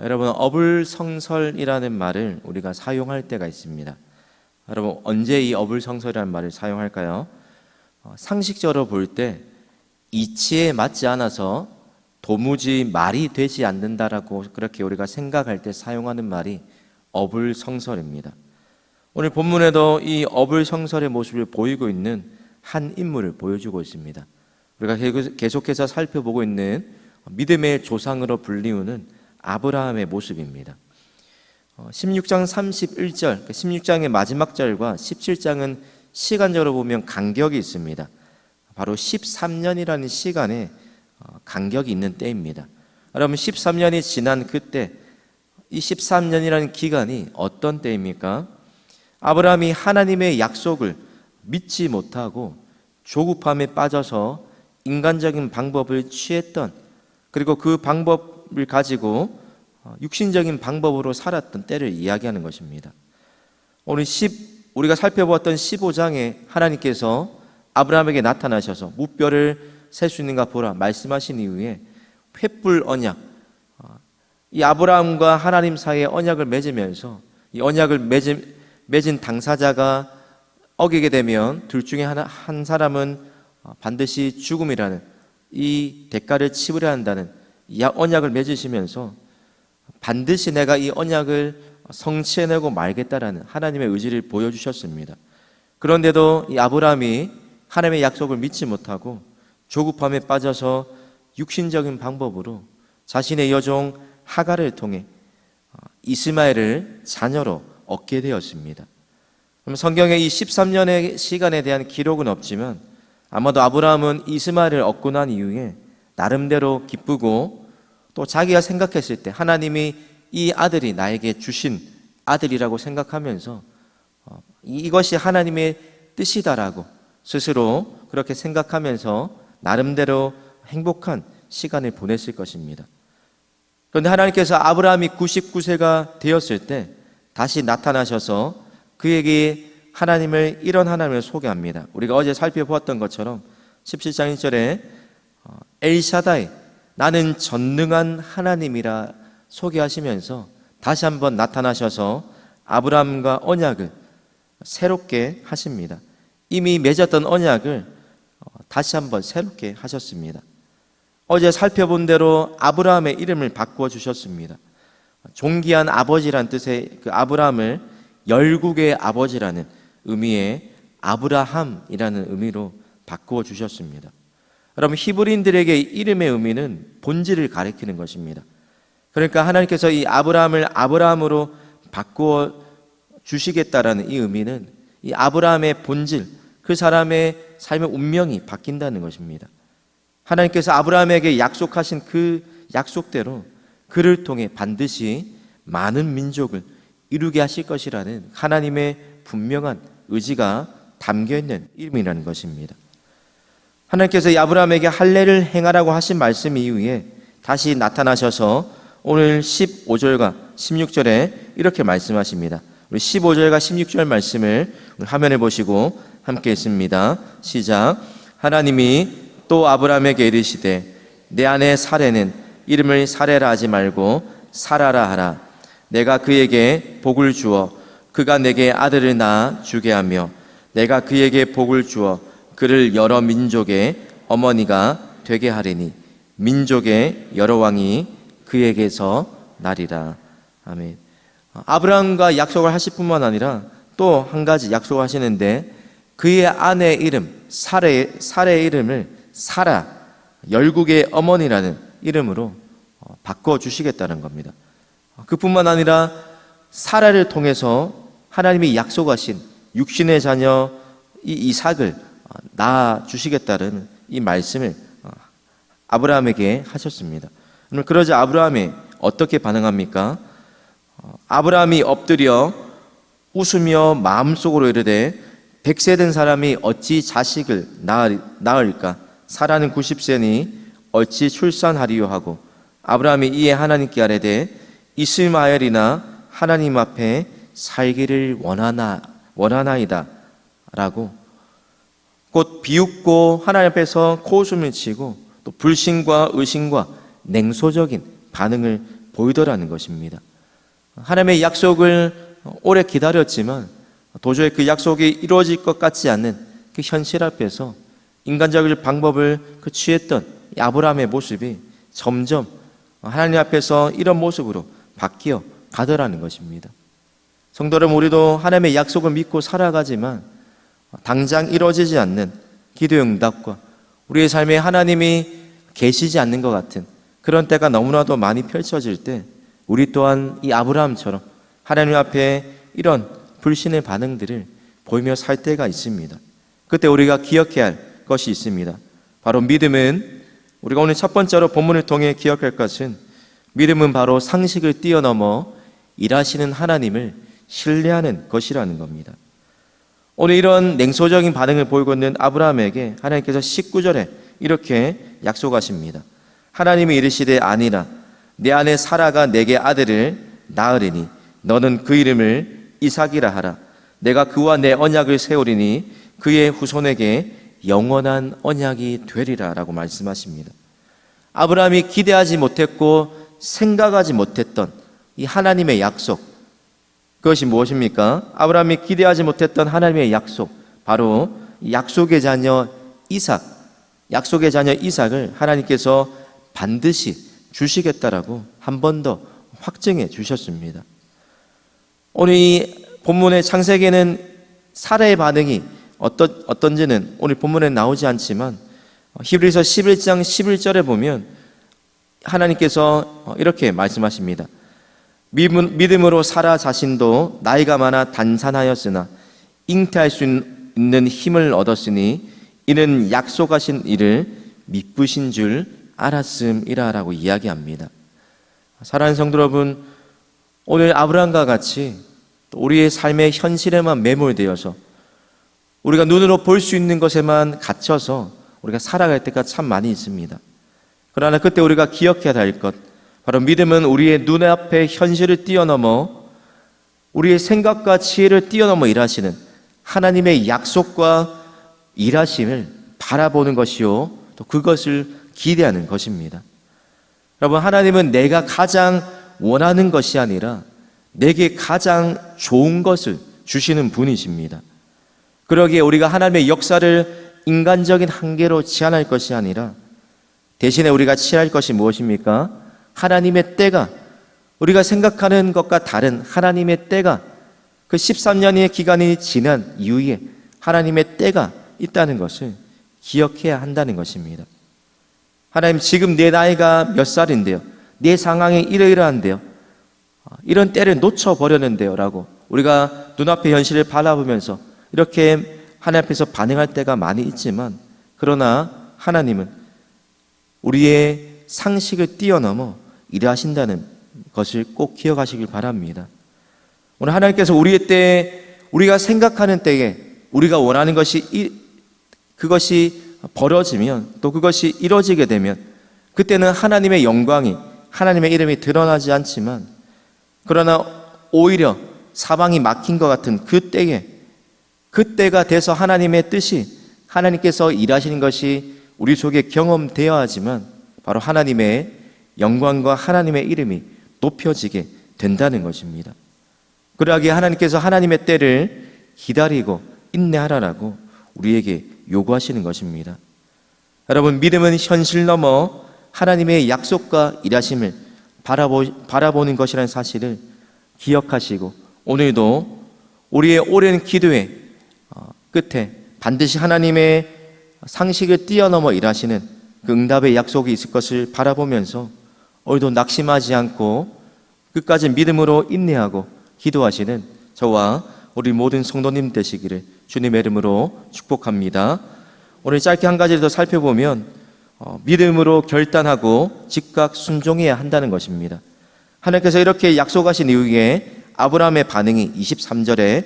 여러분, 어불성설이라는 말을 우리가 사용할 때가 있습니다. 여러분, 언제 이 어불성설이라는 말을 사용할까요? 상식적으로 볼 때 이치에 맞지 않아서 도무지 말이 되지 않는다라고 그렇게 우리가 생각할 때 사용하는 말이 어불성설입니다. 오늘 본문에도 이 어불성설의 모습을 보이고 있는 한 인물을 보여주고 있습니다. 우리가 계속해서 살펴보고 있는 믿음의 조상으로 불리우는 아브라함의 모습입니다. 16장 31절, 16장의 마지막 절과 17장은 시간적으로 보면 간격이 있습니다. 바로 13년이라는 시간에 간격이 있는 때입니다. 여러분, 13년이 지난 그때, 이 13년이라는 기간이 어떤 때입니까? 아브라함이 하나님의 약속을 믿지 못하고 조급함에 빠져서 인간적인 방법을 취했던, 그리고 그 방법을 가지고 육신적인 방법으로 살았던 때를 이야기하는 것입니다. 오늘 우리가 살펴보았던 15장에 하나님께서 아브라함에게 나타나셔서 무뼈를 셀 수 있는가 보라 말씀하신 이후에 횃불 언약, 이 아브라함과 하나님 사이에 언약을 맺으면서 이 언약을 맺은 당사자가 어기게 되면 둘 중에 한 사람은 반드시 죽음이라는 이 대가를 치르야 한다는 이 언약을 맺으시면서 반드시 내가 이 언약을 성취해내고 말겠다라는 하나님의 의지를 보여주셨습니다. 그런데도 이 아브라함이 하나님의 약속을 믿지 못하고 조급함에 빠져서 육신적인 방법으로 자신의 여종 하갈을 통해 이스마엘을 자녀로 얻게 되었습니다. 그럼 성경에 이 13년의 시간에 대한 기록은 없지만 아마도 아브라함은 이스마엘을 얻고 난 이후에 나름대로 기쁘고 또 자기가 생각했을 때 하나님이 이 아들이 나에게 주신 아들이라고 생각하면서 이것이 하나님의 뜻이다라고 스스로 그렇게 생각하면서 나름대로 행복한 시간을 보냈을 것입니다. 그런데 하나님께서 아브라함이 99세가 되었을 때 다시 나타나셔서 그에게 이런 하나님을 소개합니다. 우리가 어제 살펴보았던 것처럼 17장 1절에 엘샤다이, 나는 전능한 하나님이라 소개하시면서 다시 한번 나타나셔서 아브라함과 언약을 새롭게 하십니다. 이미 맺었던 언약을 다시 한번 새롭게 하셨습니다. 어제 살펴본 대로 아브라함의 이름을 바꾸어 주셨습니다. 존귀한 아버지란 뜻의 그 아브라함을 열국의 아버지라는 의미의 아브라함이라는 의미로 바꾸어 주셨습니다. 여러분, 히브리인들에게 이름의 의미는 본질을 가리키는 것입니다. 그러니까 하나님께서 이 아브라함을 아브라함으로 바꾸어 주시겠다라는 이 의미는 이 아브라함의 본질, 그 사람의 삶의 운명이 바뀐다는 것입니다. 하나님께서 아브라함에게 약속하신 그 약속대로 그를 통해 반드시 많은 민족을 이루게 하실 것이라는 하나님의 분명한 의지가 담겨있는 이름이라는 것입니다. 하나님께서 이 아브라함에게 할례를 행하라고 하신 말씀 이후에 다시 나타나셔서 오늘 15절과 16절에 이렇게 말씀하십니다. 우리 15절과 16절 말씀을 화면에 보시고 함께 읽습니다. 시작. 하나님이 또 아브라함에게 이르시되 내 아내 사레는 이름을 사레라 하지 말고 사라라 하라. 내가 그에게 복을 주어 그가 내게 아들을 낳아 주게 하며 내가 그에게 복을 주어 그를 여러 민족의 어머니가 되게 하리니 민족의 여러 왕이 그에게서 나리라. 아멘. 아브라함과 약속을 하실 뿐만 아니라 또 한 가지 약속을 하시는데 그의 아내 이름 사레의 이름을 사라, 열국의 어머니라는 이름으로 바꿔 주시겠다는 겁니다. 그뿐만 아니라 사라를 통해서 하나님이 약속하신 육신의 자녀 이 이삭을 낳아 주시겠다는 이 말씀을 아브라함에게 하셨습니다. 그러자 아브라함이 어떻게 반응합니까? 아브라함이 엎드려 웃으며 마음속으로 이르되 100세 된 사람이 어찌 자식을 낳을까? 사라는 90세니 어찌 출산하리요 하고 아브라함이 이에 하나님께 아뢰되 이스마엘이나 하나님 앞에 살기를 원하나이다 라고 곧 비웃고 하나님 앞에서 코웃음을 치고 또 불신과 의심과 냉소적인 반응을 보이더라는 것입니다. 하나님의 약속을 오래 기다렸지만 도저히 그 약속이 이루어질 것 같지 않는 그 현실 앞에서 인간적인 방법을 취했던 이 아브라함의 모습이 점점 하나님 앞에서 이런 모습으로 바뀌어 가더라는 것입니다. 성도 여러분, 우리도 하나님의 약속을 믿고 살아가지만 당장 이루어지지 않는 기도의 응답과 우리의 삶에 하나님이 계시지 않는 것 같은 그런 때가 너무나도 많이 펼쳐질 때 우리 또한 이 아브라함처럼 하나님 앞에 이런 불신의 반응들을 보이며 살 때가 있습니다. 그때 우리가 기억해야 할 것이 있습니다. 바로 믿음은, 우리가 오늘 첫 번째로 본문을 통해 기억할 것은, 믿음은 바로 상식을 뛰어넘어 일하시는 하나님을 신뢰하는 것이라는 겁니다. 오늘 이런 냉소적인 반응을 보이고 있는 아브라함에게 하나님께서 19절에 이렇게 약속하십니다. 하나님이 이르시되 아니라 내 아내 사라가 내게 아들을 낳으리니 너는 그 이름을 이삭이라 하라. 내가 그와 내 언약을 세우리니 그의 후손에게 영원한 언약이 되리라 라고 말씀하십니다. 아브라함이 기대하지 못했고 생각하지 못했던 이 하나님의 약속, 그것이 무엇입니까? 아브라함이 기대하지 못했던 하나님의 약속, 바로 약속의 자녀 이삭, 약속의 자녀 이삭을 하나님께서 반드시 주시겠다라고 한 번 더 확증해 주셨습니다. 오늘 이 본문의 창세기에는 사라의 반응이 어떤지는 오늘 본문에 나오지 않지만 히브리서 11장 11절에 보면 하나님께서 이렇게 말씀하십니다. 믿음으로 사라 자신도 나이가 많아 단산하였으나 잉태할 수 있는 힘을 얻었으니 이는 약속하신 이를 미쁘신 줄 알았음이라 라고 이야기합니다. 사랑하는 성도 여러분, 오늘 아브라함과 같이 우리의 삶의 현실에만 매몰되어서 우리가 눈으로 볼 수 있는 것에만 갇혀서 우리가 살아갈 때가 참 많이 있습니다. 그러나 그때 우리가 기억해야 할 것, 바로 믿음은 우리의 눈앞의 현실을 뛰어넘어 우리의 생각과 지혜를 뛰어넘어 일하시는 하나님의 약속과 일하심을 바라보는 것이요, 또 그것을 기대하는 것입니다. 여러분, 하나님은 내가 가장 원하는 것이 아니라 내게 가장 좋은 것을 주시는 분이십니다. 그러기에 우리가 하나님의 역사를 인간적인 한계로 제한할 것이 아니라 대신에 우리가 취할 것이 무엇입니까? 하나님의 때가, 우리가 생각하는 것과 다른 하나님의 때가, 그 13년의 기간이 지난 이후에 하나님의 때가 있다는 것을 기억해야 한다는 것입니다. 하나님, 지금 내 나이가 몇 살인데요, 내 상황이 이러이러한데요, 이런 때를 놓쳐버렸는데요 라고 우리가 눈앞의 현실을 바라보면서 이렇게 하나님 앞에서 반응할 때가 많이 있지만, 그러나 하나님은 우리의 상식을 뛰어넘어 일하신다는 것을 꼭 기억하시길 바랍니다. 오늘 하나님께서 우리의 때에, 우리가 생각하는 때에 우리가 원하는 것이 그것이 벌어지면, 또 그것이 이루어지게 되면 그때는 하나님의 영광이, 하나님의 이름이 드러나지 않지만, 그러나 오히려 사방이 막힌 것 같은 그때가 돼서 하나님의 뜻이, 하나님께서 일하시는 것이 우리 속에 경험되어야 하지만 바로 하나님의 영광과 하나님의 이름이 높여지게 된다는 것입니다. 그러하기에 하나님께서 하나님의 때를 기다리고 인내하라라고 우리에게 요구하시는 것입니다. 여러분, 믿음은 현실 넘어 하나님의 약속과 일하심을 바라보는 것이라는 사실을 기억하시고, 오늘도 우리의 오랜 기도의 끝에 반드시 하나님의 상식을 뛰어넘어 일하시는 그 응답의 약속이 있을 것을 바라보면서 오늘도 낙심하지 않고 끝까지 믿음으로 인내하고 기도하시는 저와 우리 모든 성도님 되시기를 주님의 이름으로 축복합니다. 오늘 짧게 한 가지를 더 살펴보면 믿음으로 결단하고 즉각 순종해야 한다는 것입니다. 하나님께서 이렇게 약속하신 이후에 아브라함의 반응이 23절에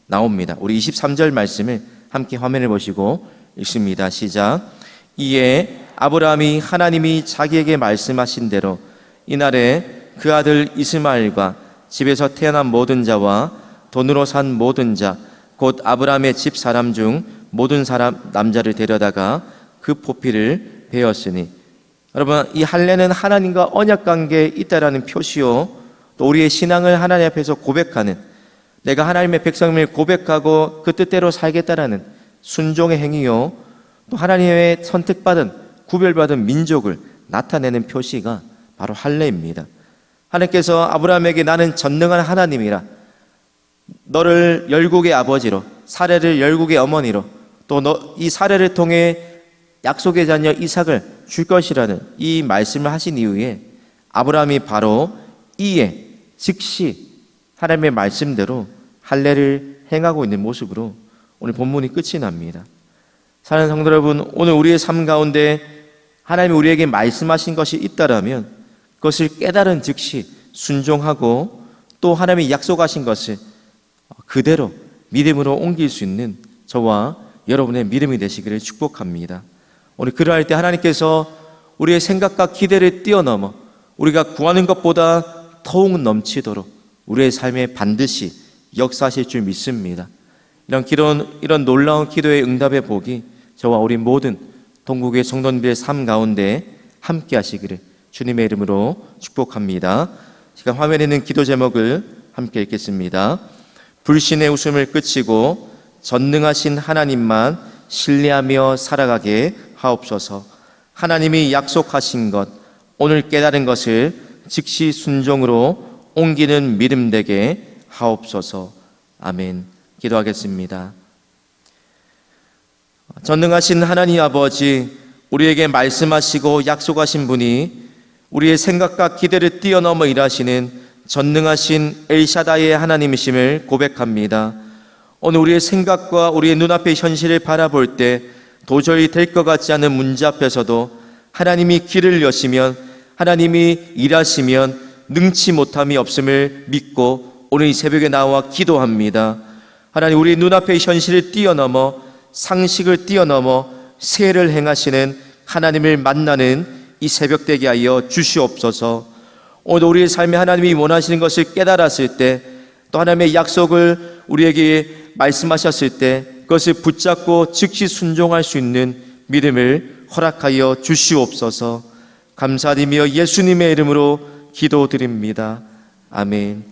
나옵니다. 우리 23절 말씀을 함께 화면을 보시고 읽습니다. 시작. 이에 아브라함이 하나님이 자기에게 말씀하신 대로 이날에 그 아들 이스마엘과 집에서 태어난 모든 자와 돈으로 산 모든 자, 곧 아브라함의 집 사람 중 모든 사람 남자를 데려다가 그 포피를 베었으니 여러분, 이 할례는 하나님과 언약 관계에 있다라는 표시요, 또 우리의 신앙을 하나님 앞에서 고백하는, 내가 하나님의 백성임을 고백하고 그 뜻대로 살겠다라는 순종의 행위요, 또 하나님의 선택받은 구별받은 민족을 나타내는 표시가 바로 할례입니다. 하나님께서 아브라함에게 나는 전능한 하나님이라, 너를 열국의 아버지로, 사레를 열국의 어머니로, 또 이 사레를 통해 약속의 자녀 이삭을 줄 것이라는 이 말씀을 하신 이후에 아브라함이 바로 이에 즉시 하나님의 말씀대로 할례를 행하고 있는 모습으로 오늘 본문이 끝이 납니다. 사랑하는 성도 여러분, 오늘 우리의 삶 가운데 하나님이 우리에게 말씀하신 것이 있다라면 그것을 깨달은 즉시 순종하고, 또 하나님이 약속하신 것을 그대로 믿음으로 옮길 수 있는 저와 여러분의 믿음이 되시기를 축복합니다. 오늘 그러할 때 하나님께서 우리의 생각과 기대를 뛰어넘어 우리가 구하는 것보다 더욱 넘치도록 우리의 삶에 반드시 역사하실 줄 믿습니다. 이런 놀라운 기도의 응답의 복이 저와 우리 모든 동국의 성도님들의 삶 가운데 함께 하시기를 주님의 이름으로 축복합니다. 제가 화면에 있는 기도 제목을 함께 읽겠습니다. 불신의 웃음을 그치고 전능하신 하나님만 신뢰하며 살아가게 하옵소서. 하나님이 약속하신 것, 오늘 깨달은 것을 즉시 순종으로 옮기는 믿음 되게 하옵소서. 아멘. 기도하겠습니다. 전능하신 하나님 아버지, 우리에게 말씀하시고 약속하신 분이 우리의 생각과 기대를 뛰어넘어 일하시는 전능하신 엘샤다이의 하나님이심을 고백합니다. 오늘 우리의 생각과 우리의 눈앞의 현실을 바라볼 때 도저히 될 것 같지 않은 문제 앞에서도 하나님이 길을 여시면, 하나님이 일하시면 능치 못함이 없음을 믿고 오늘 이 새벽에 나와 기도합니다. 하나님, 우리 눈앞의 현실을 뛰어넘어, 상식을 뛰어넘어 세를 행하시는 하나님을 만나는 이 새벽 되게 하여 주시옵소서. 오늘 우리의 삶에 하나님이 원하시는 것을 깨달았을 때, 또 하나님의 약속을 우리에게 말씀하셨을 때 그것을 붙잡고 즉시 순종할 수 있는 믿음을 허락하여 주시옵소서. 감사드리며 예수님의 이름으로 기도드립니다. 아멘.